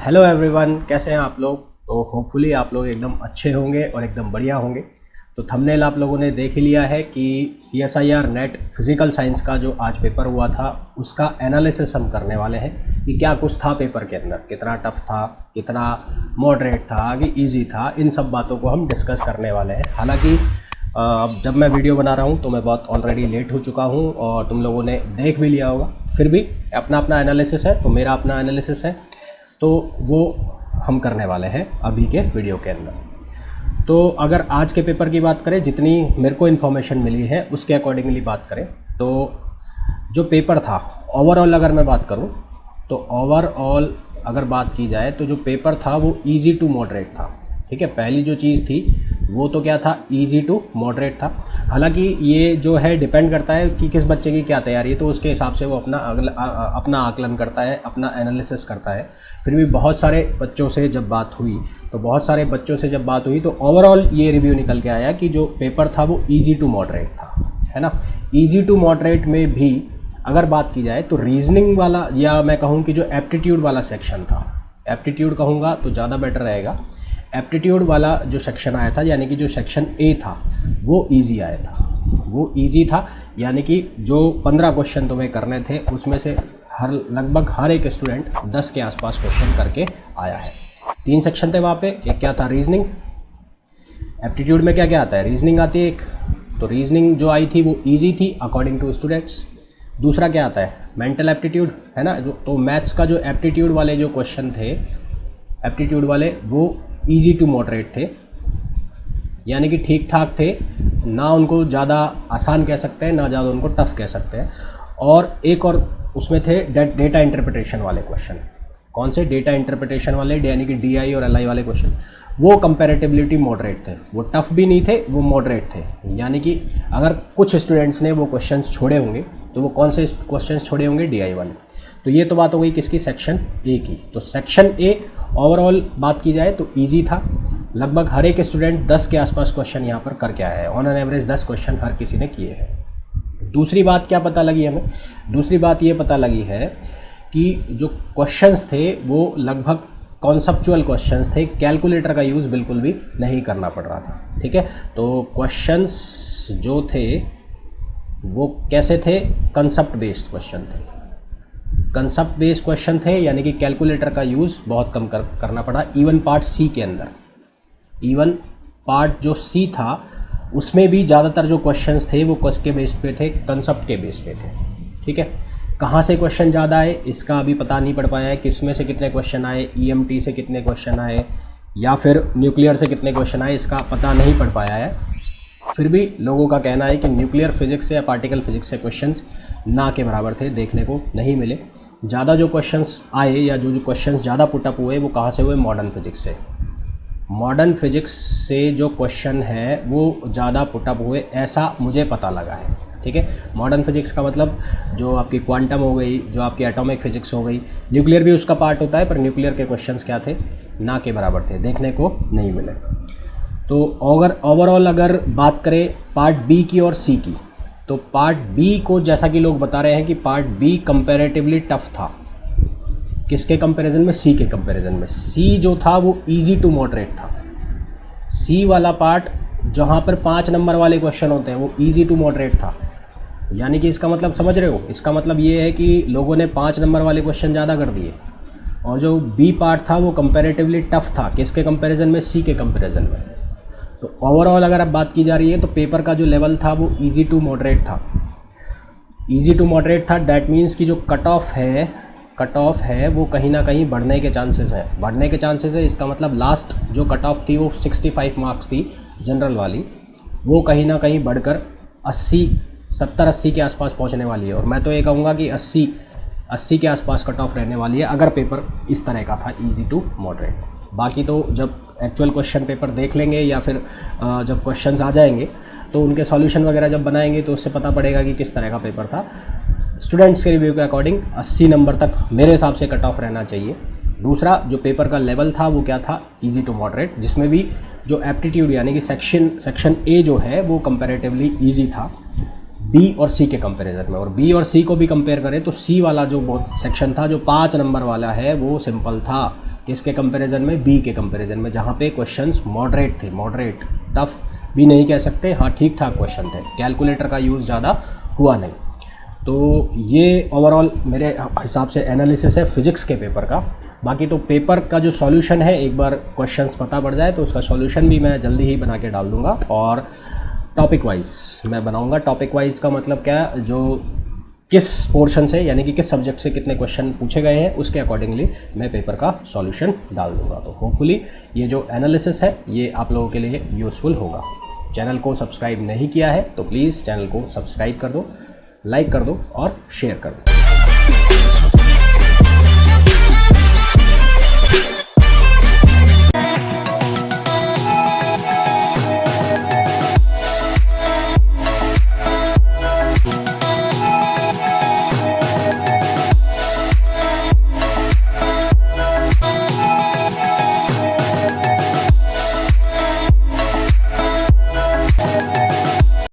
Hello everyone, कैसे हैं आप लोग। तो होपफुली आप लोग एकदम अच्छे होंगे और एकदम बढ़िया होंगे। तो थंबनेल आप लोगों ने देख ही लिया है कि CSIR नेट फिज़िकल साइंस का जो आज पेपर हुआ था उसका एनालिसिस हम करने वाले हैं कि क्या कुछ था पेपर के अंदर, कितना टफ था, कितना मॉडरेट था, कि ईजी था। इन सब बातों को हम डिस्कस करने वाले हैं। हालांकि अब जब मैं वीडियो बना रहा हूँ तो मैं बहुत ऑलरेडी लेट हो चुका हूँ और तुम लोगों ने देख भी लिया होगा। फिर भी अपना अपना एनालिसिस है, तो मेरा अपना एनालिसिस है, तो वो हम करने वाले हैं अभी के वीडियो के अंदर। तो अगर आज के पेपर की बात करें, जितनी मेरे को इन्फॉर्मेशन मिली है उसके अकॉर्डिंगली बात करें, तो जो पेपर था ओवरऑल अगर मैं बात करूं, तो ओवरऑल अगर बात की जाए तो जो पेपर था वो इजी टू मॉडरेट था। ठीक है, पहली जो चीज़ थी वो तो क्या था, इजी टू मॉडरेट था। हालांकि ये जो है डिपेंड करता है कि किस बच्चे की क्या तैयारी है, तो उसके हिसाब से वो अपना आकलन करता है, अपना एनालिसिस करता है। फिर भी बहुत सारे बच्चों से जब बात हुई तो ओवरऑल ये रिव्यू निकल के आया कि जो पेपर था वो ईजी टू मॉडरेट था, है ना। ईजी टू मॉडरेट में भी अगर बात की जाए तो रीजनिंग वाला, या मैं कहूँ कि जो एप्टीट्यूड वाला सेक्शन था, एप्टीट्यूड कहूँगा तो ज़्यादा बेटर रहेगा, एप्टीट्यूड वाला जो सेक्शन आया था, यानी कि जो सेक्शन ए था वो इजी आया था, वो इजी था। यानी कि जो 15 क्वेश्चन तुम्हें करने थे उसमें से लगभग हर एक स्टूडेंट 10 के आसपास क्वेश्चन करके आया है। 3 सेक्शन थे वहाँ पे। एक क्या था, रीजनिंग। एप्टीट्यूड में क्या क्या आता है, रीजनिंग आती है एक, तो रीजनिंग जो आई थी वो ईजी थी अकॉर्डिंग टू स्टूडेंट्स। दूसरा क्या आता है, मेंटल एप्टीट्यूड, है ना। तो मैथ्स का जो एप्टीट्यूड वाले जो क्वेश्चन थे, एप्टीट्यूड वाले, वो इजी टू मॉडरेट थे, यानी कि ठीक ठाक थे ना, उनको ज़्यादा आसान कह सकते हैं ना ज़्यादा उनको टफ कह सकते हैं। और एक और उसमें थे डेटा इंटरप्रिटेशन वाले क्वेश्चन। कौन से, डेटा इंटरप्रिटेशन वाले, यानी कि DI और LI वाले क्वेश्चन, वो कंपैरेटिवली मॉडरेट थे, वो टफ भी नहीं थे, वो मॉडरेट थे। यानी कि अगर कुछ स्टूडेंट्स ने वो क्वेश्चंस छोड़े होंगे तो वो कौन से क्वेश्चंस छोड़े होंगे, DI वाले। तो ये तो बात हो गई किसकी, सेक्शन ए की। तो सेक्शन ए ओवरऑल बात की जाए तो इजी था, लगभग हर एक स्टूडेंट 10 के आसपास क्वेश्चन यहाँ पर करके आया है। ऑन एन एवरेज 10 क्वेश्चन हर किसी ने किए हैं। दूसरी बात क्या पता लगी हमें, दूसरी बात ये पता लगी है कि जो क्वेश्चंस थे वो लगभग कॉन्सेप्चुअल क्वेश्चंस थे, कैलकुलेटर का यूज़ बिल्कुल भी नहीं करना पड़ रहा था। ठीक है, तो क्वेश्चंस जो थे वो कैसे थे, कंसेप्ट बेस्ड क्वेश्चन थे, कंसेप्ट बेस्ड क्वेश्चन थे, यानी कि कैलकुलेटर का यूज़ बहुत कम करना पड़ा। इवन पार्ट सी के अंदर, इवन पार्ट जो सी था उसमें भी ज़्यादातर जो क्वेश्चंस थे वो किसके बेस पे थे, कंसेप्ट के बेस पे थे। ठीक है, कहाँ से क्वेश्चन ज़्यादा आए इसका अभी पता नहीं पड़ पाया है, किस में से कितने क्वेश्चन आए, EMT से कितने क्वेश्चन आए या फिर न्यूक्लियर से कितने क्वेश्चन आए, इसका पता नहीं पड़ पाया है। फिर भी लोगों का कहना है कि न्यूक्लियर फिजिक्स से या पार्टिकल फिजिक्स से क्वेश्चन ना के बराबर थे, देखने को नहीं मिले। ज़्यादा जो क्वेश्चंस आए या जो क्वेश्चंस ज़्यादा पुटअप हुए वो कहाँ से हुए, मॉडर्न फिजिक्स से। मॉडर्न फिजिक्स से जो क्वेश्चन है वो ज़्यादा पुटअप हुए, ऐसा मुझे पता लगा है। ठीक है, मॉडर्न फिजिक्स का मतलब जो आपकी क्वांटम हो गई, जो आपकी एटॉमिक फिजिक्स हो गई, न्यूक्लियर भी उसका पार्ट होता है, पर न्यूक्लियर के क्वेश्चंस क्या थे, ना के बराबर थे, देखने को नहीं मिले। तो ओवरऑल अगर बात करें पार्ट बी की और सी की, तो पार्ट बी को जैसा कि लोग बता रहे हैं कि पार्ट बी कंपैरेटिवली टफ था। किसके कंपैरिजन में, सी के कंपैरिजन में। सी जो था वो इजी टू मॉडरेट था। सी वाला पार्ट जहाँ पर 5 नंबर वाले क्वेश्चन होते हैं वो इजी टू मॉडरेट था। यानी कि इसका मतलब समझ रहे हो, इसका मतलब ये है कि लोगों ने 5 नंबर वाले क्वेश्चन ज़्यादा कर दिए, और जो बी पार्ट था वो कंपैरेटिवली टफ था। किसके कंपैरिजन में, सी के कंपैरिजन में। तो ओवरऑल अगर अब बात की जा रही है तो पेपर का जो लेवल था वो इजी टू मॉडरेट था। इजी टू मॉडरेट था, दैट मीन्स कि जो कट ऑफ है वो कहीं ना कहीं बढ़ने के चांसेस हैं, बढ़ने के चांसेस है। इसका मतलब लास्ट जो कट ऑफ थी वो 65 मार्क्स थी जनरल वाली, वो कहीं ना कहीं बढ़कर 70-80 के आसपास पहुंचने वाली है। और मैं तो ये कहूँगा कि 80 के आसपास कट ऑफ रहने वाली है अगर पेपर इस तरह का था, इजी टू मॉडरेट। बाकी तो जब एक्चुअल क्वेश्चन पेपर देख लेंगे या फिर जब क्वेश्चंस आ जाएंगे तो उनके सॉल्यूशन वगैरह जब बनाएंगे तो उससे पता पड़ेगा कि किस तरह का पेपर था। स्टूडेंट्स के रिव्यू के अकॉर्डिंग 80 नंबर तक मेरे हिसाब से कट ऑफ रहना चाहिए। दूसरा जो पेपर का लेवल था वो क्या था, इजी टू मॉडरेट, जिसमें भी जो एप्टीट्यूड यानी कि सेक्शन ए जो है वो कंपैरेटिवली इजी था। बी और सी के कंपैरिजन में। और बी और सी को भी कंपेयर करें तो सी वाला जो बहुत सेक्शन था जो 5 नंबर वाला है वो सिंपल था, किसके कंपैरिजन में, बी के कंपैरिजन में, जहाँ पे क्वेश्चंस मॉडरेट थे, मॉडरेट टफ भी नहीं कह सकते, हाँ ठीक ठाक क्वेश्चन थे, कैलकुलेटर का यूज़ ज़्यादा हुआ नहीं। तो ये ओवरऑल मेरे हिसाब से एनालिसिस है फिज़िक्स के पेपर का। बाकी तो पेपर का जो सॉल्यूशन है, एक बार क्वेश्चंस पता पड़ जाए तो उसका सॉल्यूशन भी मैं जल्दी ही बना के डाल दूंगा। और टॉपिक वाइज मैं बनाऊंगा। टॉपिक वाइज का मतलब क्या, जो किस पोर्शन से यानी कि किस सब्जेक्ट से कितने क्वेश्चन पूछे गए हैं उसके अकॉर्डिंगली मैं पेपर का सॉल्यूशन डाल दूंगा। तो होपफुली ये जो एनालिसिस है ये आप लोगों के लिए यूज़फुल होगा। चैनल को सब्सक्राइब नहीं किया है तो प्लीज़ चैनल को सब्सक्राइब कर दो, लाइक कर दो और शेयर कर दो।